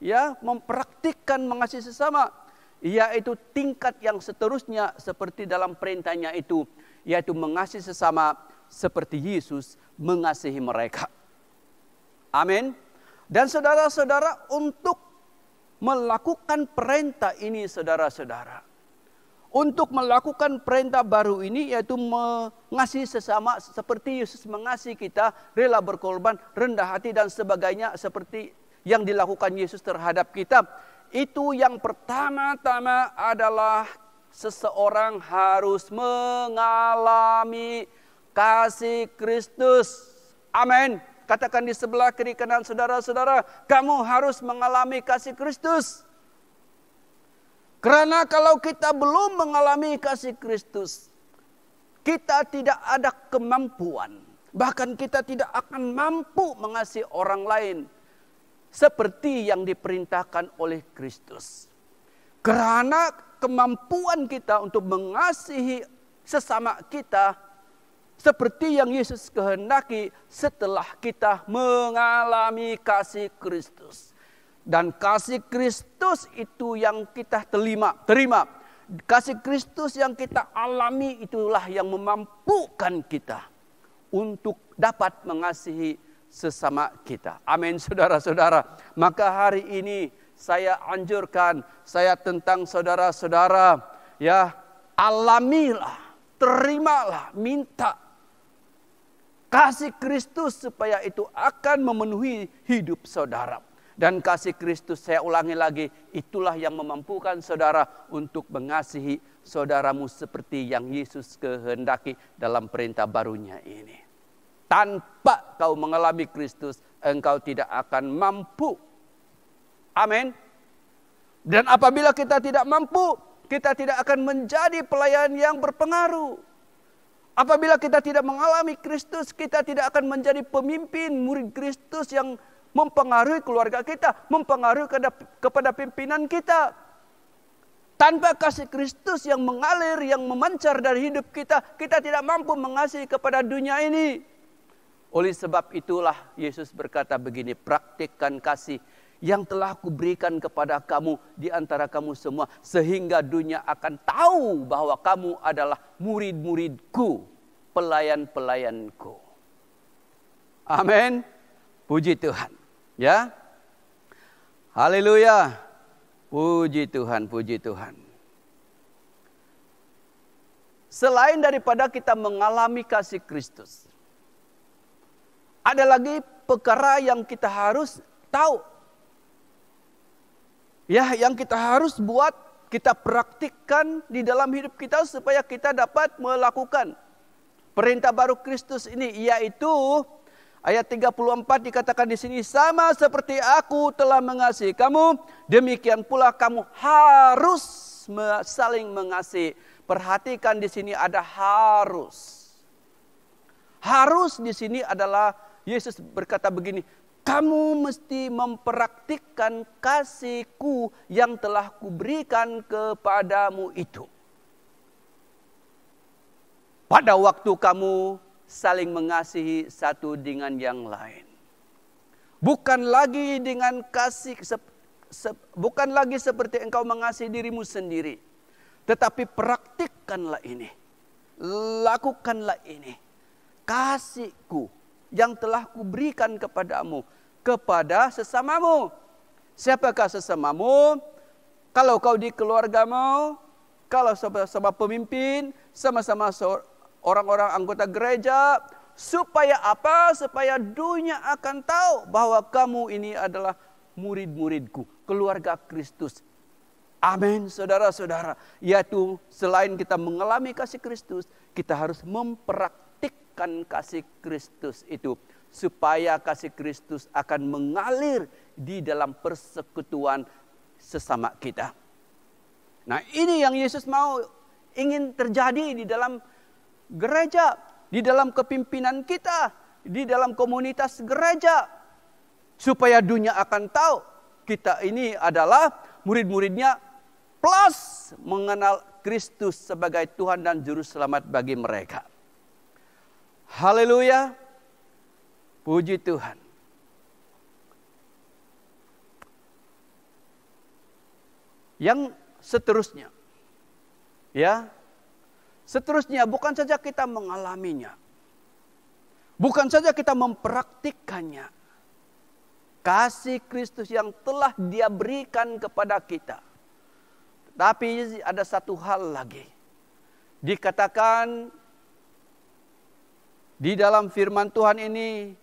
ya, mempraktikkan mengasihi sesama, yaitu tingkat yang seterusnya seperti dalam perintahnya itu, yaitu mengasihi sesama seperti Yesus mengasihi mereka. Amin. Dan saudara-saudara, untuk melakukan perintah ini, saudara-saudara, untuk melakukan perintah baru ini, yaitu mengasihi sesama seperti Yesus mengasihi kita, rela berkorban, rendah hati dan sebagainya, seperti yang dilakukan Yesus terhadap kita. Itu yang pertama-tama adalah seseorang harus mengalami kasih Kristus. Amin. Katakan di sebelah kiri kanan saudara-saudara, kamu harus mengalami kasih Kristus. Karena kalau kita belum mengalami kasih Kristus, kita tidak ada kemampuan. Bahkan kita tidak akan mampu mengasihi orang lain seperti yang diperintahkan oleh Kristus. Karena kemampuan kita untuk mengasihi sesama kita seperti yang Yesus kehendaki setelah kita mengalami kasih Kristus. Dan kasih Kristus itu yang kita terima. Kasih Kristus yang kita alami itulah yang memampukan kita untuk dapat mengasihi sesama kita. Amin, saudara-saudara. Maka hari ini saya anjurkan, saya tentang saudara-saudara, ya, alamilah, terimalah, minta kasih Kristus supaya itu akan memenuhi hidup saudara. Dan kasih Kristus, saya ulangi lagi, itulah yang memampukan saudara untuk mengasihi saudaramu seperti yang Yesus kehendaki dalam perintah barunya ini. Tanpa kau mengalami Kristus, engkau tidak akan mampu. Amin. Dan apabila kita tidak mampu, kita tidak akan menjadi pelayan yang berpengaruh. Apabila kita tidak mengalami Kristus, kita tidak akan menjadi pemimpin murid Kristus yang mempengaruhi keluarga kita, mempengaruhi kepada pimpinan kita. Tanpa kasih Kristus yang mengalir, yang memancar dari hidup kita, kita tidak mampu mengasihi kepada dunia ini. Oleh sebab itulah Yesus berkata begini, praktikkan kasih yang telah kuberikan kepada kamu di antara kamu semua, sehingga dunia akan tahu bahwa kamu adalah murid-muridku, pelayan-pelayanku. Amin. Puji Tuhan. Ya. Haleluya. Puji Tuhan, puji Tuhan. Selain daripada kita mengalami kasih Kristus, ada lagi perkara yang kita harus tahu. Ya, yang kita harus buat, kita praktikkan di dalam hidup kita supaya kita dapat melakukan perintah baru Kristus ini, yaitu ayat 34 dikatakan di sini, sama seperti aku telah mengasihi kamu, demikian pula kamu harus saling mengasihi. Perhatikan di sini ada harus. Harus di sini adalah Yesus berkata begini, kamu mesti mempraktikkan kasihku yang telah kuberikan kepadamu itu. Pada waktu kamu saling mengasihi satu dengan yang lain. Bukan lagi dengan kasih, bukan lagi seperti engkau mengasihi dirimu sendiri. Tetapi praktikkanlah ini. Lakukanlah ini. Kasihku yang telah kuberikan kepadamu, kepada sesamamu. Siapakah sesamamu? Kalau kau di keluargamu, kalau sama pemimpin, sama-sama orang-orang anggota gereja, supaya apa? Supaya dunia akan tahu bahwa kamu ini adalah murid-muridku, keluarga Kristus. Amin, saudara-saudara. Yaitu selain kita mengalami kasih Kristus, kita harus mempraktikkan kasih Kristus itu, supaya kasih Kristus akan mengalir di dalam persekutuan sesama kita. Nah, ini yang Yesus ingin terjadi di dalam gereja, di dalam kepimpinan kita, di dalam komunitas gereja, supaya dunia akan tahu kita ini adalah murid-muridnya, plus mengenal Kristus sebagai Tuhan dan Juru Selamat bagi mereka. Haleluya. Puji Tuhan. Yang seterusnya, ya, seterusnya bukan saja kita mengalaminya, bukan saja kita mempraktikkannya, kasih Kristus yang telah Dia berikan kepada kita, tapi ada satu hal lagi. Dikatakan di dalam firman Tuhan ini,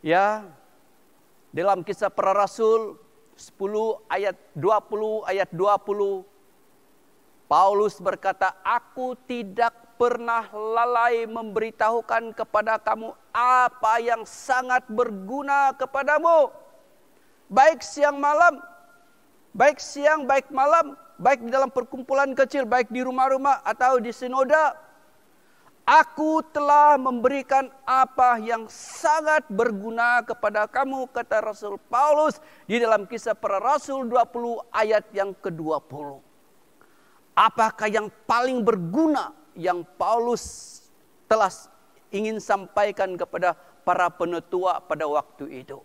ya, dalam Kisah Para Rasul 10 ayat 20, Paulus berkata, aku tidak pernah lalai memberitahukan kepada kamu apa yang sangat berguna kepadamu. Baik siang malam, baik siang, baik malam, baik di dalam perkumpulan kecil, baik di rumah-rumah atau di sinoda. Aku telah memberikan apa yang sangat berguna kepada kamu, kata Rasul Paulus di dalam Kisah Para Rasul 20 ayat yang ke-20. Apakah yang paling berguna yang Paulus telah ingin sampaikan kepada para penetua pada waktu itu?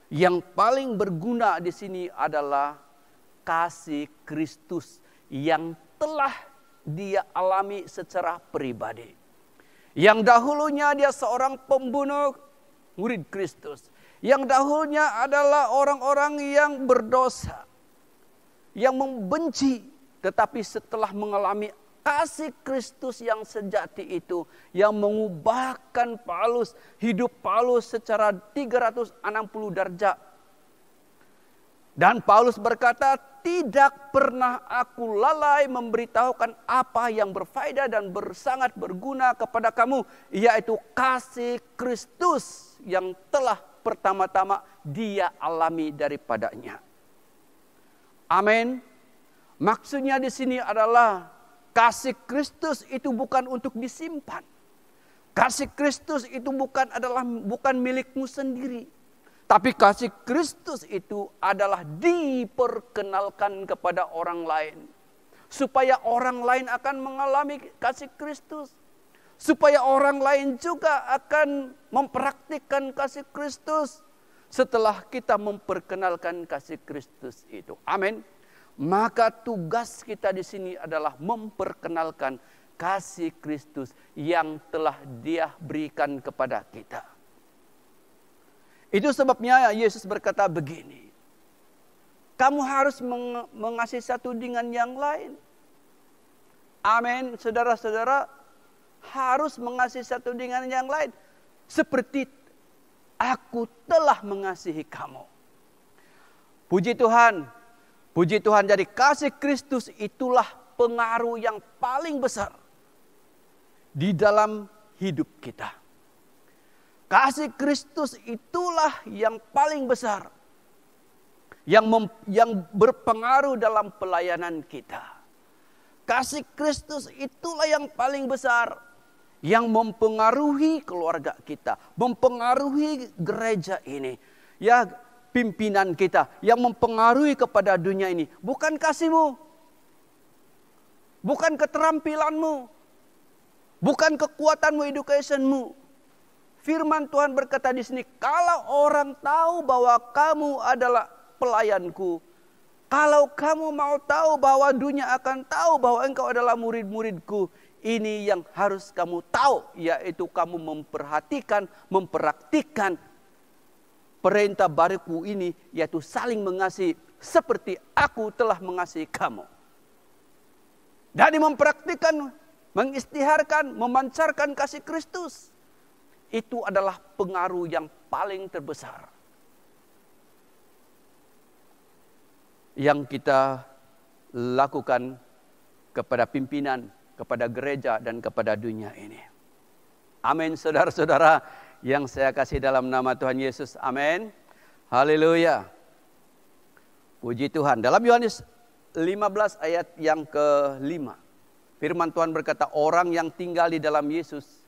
Yang paling berguna di sini adalah kasih Kristus yang telah Dia alami secara pribadi. Yang dahulunya dia seorang pembunuh murid Kristus. Yang dahulunya adalah orang-orang yang berdosa, yang membenci, tetapi setelah mengalami kasih Kristus yang sejati itu, yang mengubahkan Paulus, hidup Paulus secara 360 derajat. Dan Paulus berkata, tidak pernah aku lalai memberitahukan apa yang berfaedah dan sangat berguna kepada kamu, yaitu kasih Kristus yang telah pertama-tama dia alami daripadanya. Amin. Maksudnya di sini adalah kasih Kristus itu bukan untuk disimpan. Kasih Kristus itu bukan milikmu sendiri. Tapi kasih Kristus itu adalah diperkenalkan kepada orang lain. Supaya orang lain akan mengalami kasih Kristus. Supaya orang lain juga akan mempraktikkan kasih Kristus. Setelah kita memperkenalkan kasih Kristus itu. Amin. Maka tugas kita di sini adalah memperkenalkan kasih Kristus yang telah Dia berikan kepada kita. Itu sebabnya Yesus berkata begini, kamu harus mengasihi satu dengan yang lain. Amin, saudara-saudara, harus mengasihi satu dengan yang lain. Seperti aku telah mengasihi kamu. Puji Tuhan, puji Tuhan. Jadi kasih Kristus itulah pengaruh yang paling besar di dalam hidup kita. Kasih Kristus itulah yang paling besar, yang berpengaruh dalam pelayanan kita. Kasih Kristus itulah yang paling besar, yang mempengaruhi keluarga kita, mempengaruhi gereja ini, ya pimpinan kita, yang mempengaruhi kepada dunia ini. Bukan kasihmu, bukan keterampilanmu, bukan kekuatanmu, educationmu. Firman Tuhan berkata di sini, kalau orang tahu bahwa kamu adalah pelayanku, kalau kamu mau tahu bahwa dunia akan tahu bahwa engkau adalah murid-muridku, ini yang harus kamu tahu, yaitu kamu memperhatikan, mempraktikkan perintah baruku ini, yaitu saling mengasihi seperti aku telah mengasihi kamu. Dan mempraktikkan, mengistiharkan, memancarkan kasih Kristus. Itu adalah pengaruh yang paling terbesar yang kita lakukan kepada pimpinan, kepada gereja, dan kepada dunia ini. Amin, saudara-saudara yang saya kasih dalam nama Tuhan Yesus. Amin. Haleluya. Puji Tuhan. Dalam Yohanes 15 ayat yang ke-5. Firman Tuhan berkata, orang yang tinggal di dalam Yesus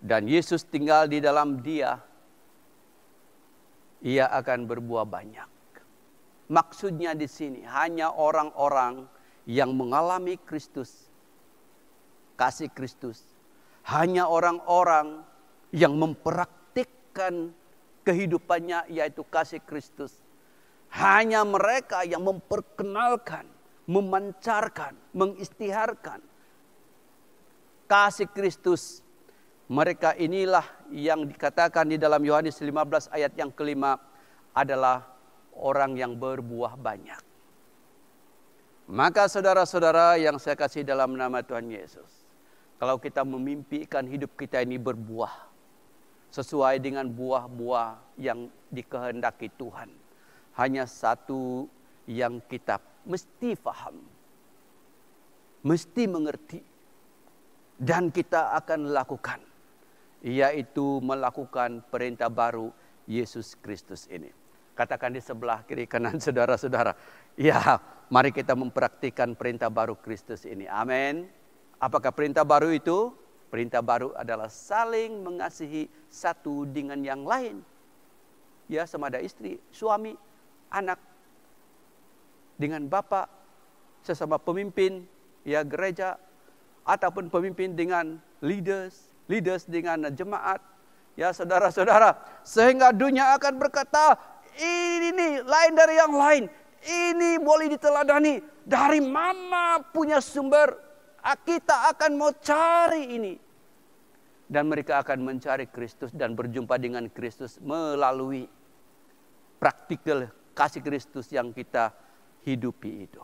dan Yesus tinggal di dalam dia, ia akan berbuah banyak. Maksudnya di sini hanya orang-orang yang mengalami Kristus, kasih Kristus. Hanya orang-orang yang mempraktikkan kehidupannya, yaitu kasih Kristus. Hanya mereka yang memperkenalkan, memancarkan, mengistiharkan kasih Kristus. Mereka inilah yang dikatakan di dalam Yohanes 15 ayat yang ke-5 adalah orang yang berbuah banyak. Maka saudara-saudara yang saya kasih dalam nama Tuhan Yesus, kalau kita memimpikan hidup kita ini berbuah sesuai dengan buah-buah yang dikehendaki Tuhan, hanya satu yang kita mesti paham, mesti mengerti, dan kita akan lakukan, yaitu melakukan perintah baru Yesus Kristus ini. Katakan di sebelah kiri kanan saudara-saudara, ya, mari kita mempraktikkan perintah baru Kristus ini. Amin. Apakah perintah baru itu? Perintah baru adalah saling mengasihi satu dengan yang lain. Ya, sama ada istri, suami, anak, dengan bapak, sesama pemimpin, ya gereja, ataupun pemimpin dengan leaders dengan jemaat, ya saudara-saudara, sehingga dunia akan berkata, ini lain dari yang lain, ini boleh diteladani, dari mana punya sumber, kita akan mau cari ini. Dan mereka akan mencari Kristus dan berjumpa dengan Kristus melalui praktikal kasih Kristus yang kita hidupi itu.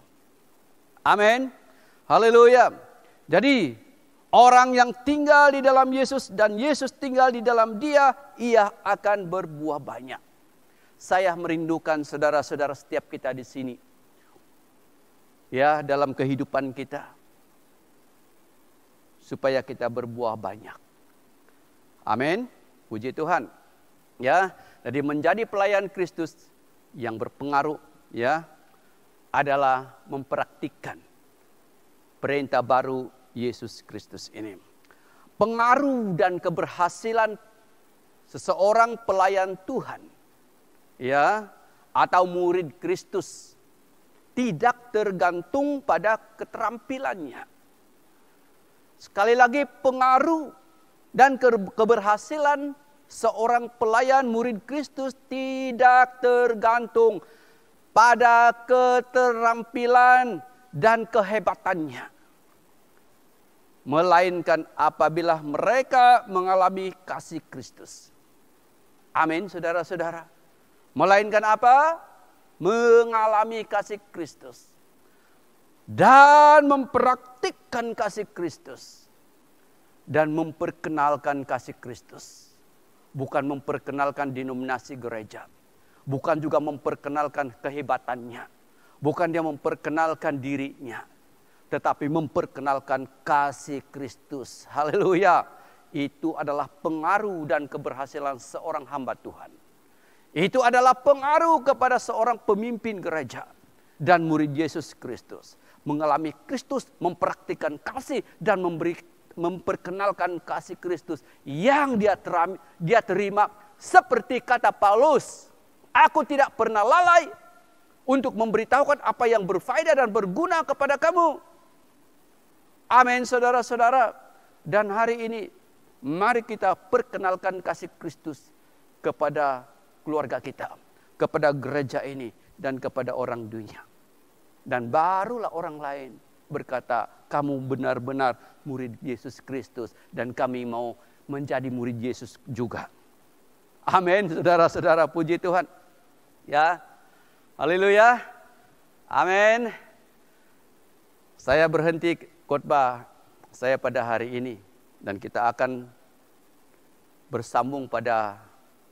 Amin. Haleluya. Jadi orang yang tinggal di dalam Yesus dan Yesus tinggal di dalam dia, ia akan berbuah banyak. Saya merindukan saudara-saudara setiap kita di sini. Ya, dalam kehidupan kita. Supaya kita berbuah banyak. Amin. Puji Tuhan. Ya, jadi menjadi pelayan Kristus yang berpengaruh ya adalah mempraktikkan perintah baru Yesus Kristus ini. Pengaruh dan keberhasilan seseorang pelayan Tuhan ya atau murid Kristus tidak tergantung pada keterampilannya. Sekali lagi, pengaruh dan keberhasilan seorang pelayan murid Kristus tidak tergantung pada keterampilan dan kehebatannya. Melainkan apabila mereka mengalami kasih Kristus. Amin, saudara-saudara. Melainkan apa? Mengalami kasih Kristus. Dan mempraktikkan kasih Kristus. Dan memperkenalkan kasih Kristus. Bukan memperkenalkan denominasi gereja. Bukan juga memperkenalkan kehebatannya. Bukan dia memperkenalkan dirinya. Tetapi memperkenalkan kasih Kristus. Haleluya. Itu adalah pengaruh dan keberhasilan seorang hamba Tuhan. Itu adalah pengaruh kepada seorang pemimpin gereja. Dan murid Yesus Kristus. Mengalami Kristus, mempraktikkan kasih dan memperkenalkan kasih Kristus yang dia terima seperti kata Paulus, aku tidak pernah lalai untuk memberitahukan apa yang berfaedah dan berguna kepada kamu. Amin, saudara-saudara. Dan hari ini mari kita perkenalkan kasih Kristus kepada keluarga kita, kepada gereja ini dan kepada orang dunia. Dan barulah orang lain berkata, kamu benar-benar murid Yesus Kristus dan kami mau menjadi murid Yesus juga. Amin, saudara-saudara, puji Tuhan. Ya, haleluya, amin. Saya berhenti khotbah saya pada hari ini dan kita akan bersambung pada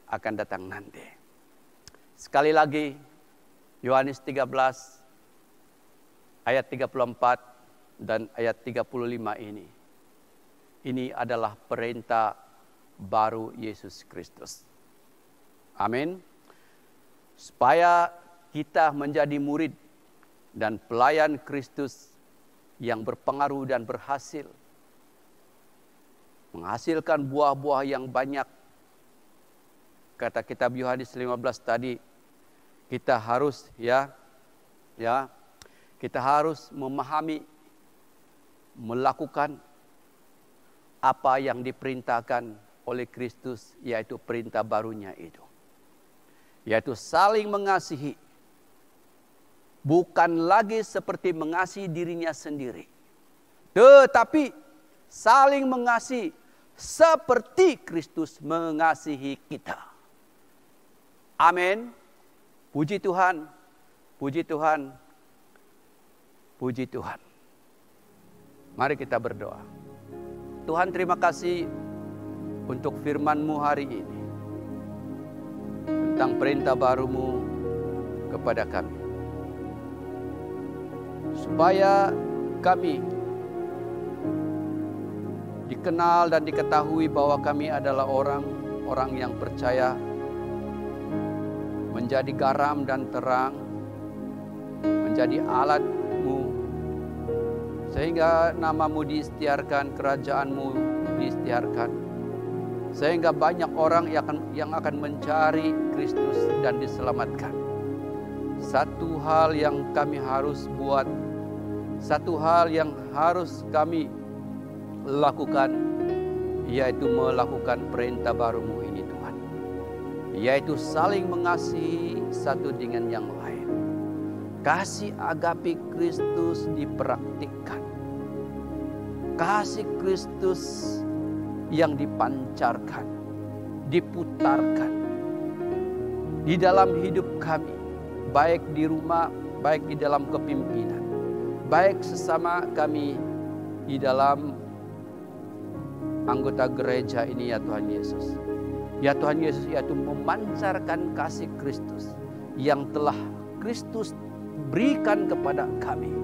akan datang nanti. Sekali lagi, Yohanes 13 ayat 34 dan ayat 35 ini. Ini adalah perintah baru Yesus Kristus. Amin. Supaya kita menjadi murid dan pelayan Kristus yang berpengaruh dan berhasil. Menghasilkan buah-buah yang banyak. Kata kitab Yohanes 15 tadi, kita harus kita harus memahami, melakukan apa yang diperintahkan oleh Kristus, yaitu perintah barunya itu. Yaitu saling mengasihi. Bukan lagi seperti mengasihi dirinya sendiri. Tetapi saling mengasihi seperti Kristus mengasihi kita. Amin. Puji Tuhan. Puji Tuhan. Puji Tuhan. Mari kita berdoa. Tuhan, terima kasih untuk firman-Mu hari ini. Tentang perintah baru-Mu kepada kami. Supaya kami dikenal dan diketahui bahwa kami adalah orang yang percaya, menjadi garam dan terang, menjadi alat-Mu, sehingga nama-Mu diistiharkan, kerajaan-Mu diistiharkan, sehingga banyak orang yang akan mencari Kristus dan diselamatkan. Satu hal yang kami harus buat, satu hal yang harus kami lakukan, yaitu melakukan perintah baru-Mu ini Tuhan. Yaitu saling mengasihi satu dengan yang lain. Kasih agape Kristus dipraktikkan. kasih Kristus yang dipancarkan, diputarkan di dalam hidup kami, baik di rumah, baik di dalam kepimpinan, baik sesama kami di dalam anggota gereja ini ya Tuhan Yesus. Ya Tuhan Yesus, yaitu memancarkan kasih Kristus yang telah Kristus berikan kepada kami,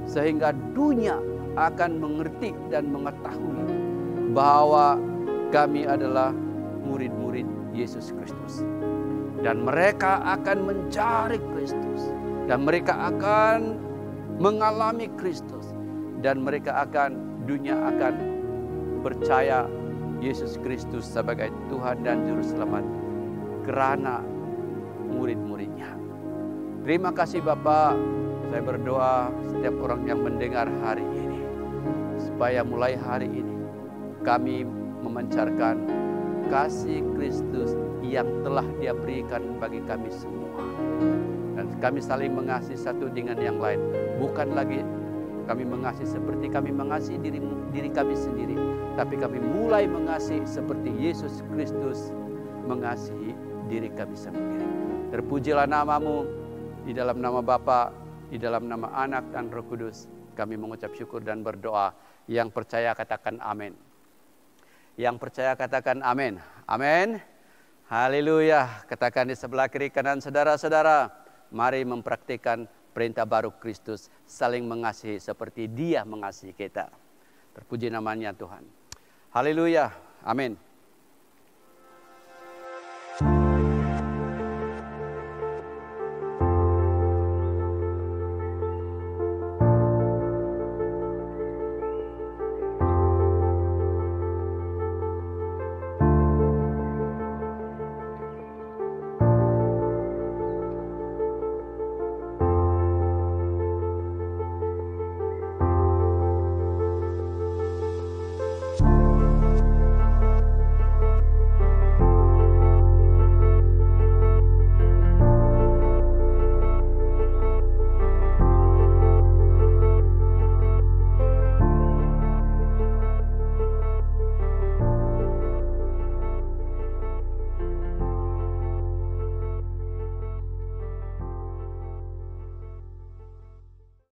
sehingga dunia akan mengerti dan mengetahui bahwa kami adalah murid-murid Yesus Kristus. Dan mereka akan mencari Kristus, dan mereka akan mengalami Kristus, dan dunia akan percaya Yesus Kristus sebagai Tuhan dan Juru Selamat karena murid-muridnya. Terima kasih Bapa. Saya berdoa setiap orang yang mendengar hari ini, supaya mulai hari ini kami memancarkan kasih Kristus yang telah Dia berikan bagi kami semua. Dan kami saling mengasihi satu dengan yang lain. Bukan lagi kami mengasihi seperti kami mengasihi diri kami sendiri, tapi kami mulai mengasihi seperti Yesus Kristus mengasihi diri kami sendiri. Terpujilah nama-Mu, di dalam nama Bapa, di dalam nama Anak dan Roh Kudus. Kami mengucap syukur dan berdoa. Yang percaya katakan amin. Yang percaya katakan amin. Amin. Haleluya. Katakan di sebelah kiri kanan saudara-saudara, mari mempraktikkan perintah baru Kristus, saling mengasihi seperti Dia mengasihi kita. Terpuji namanya Tuhan. Haleluya. Amin.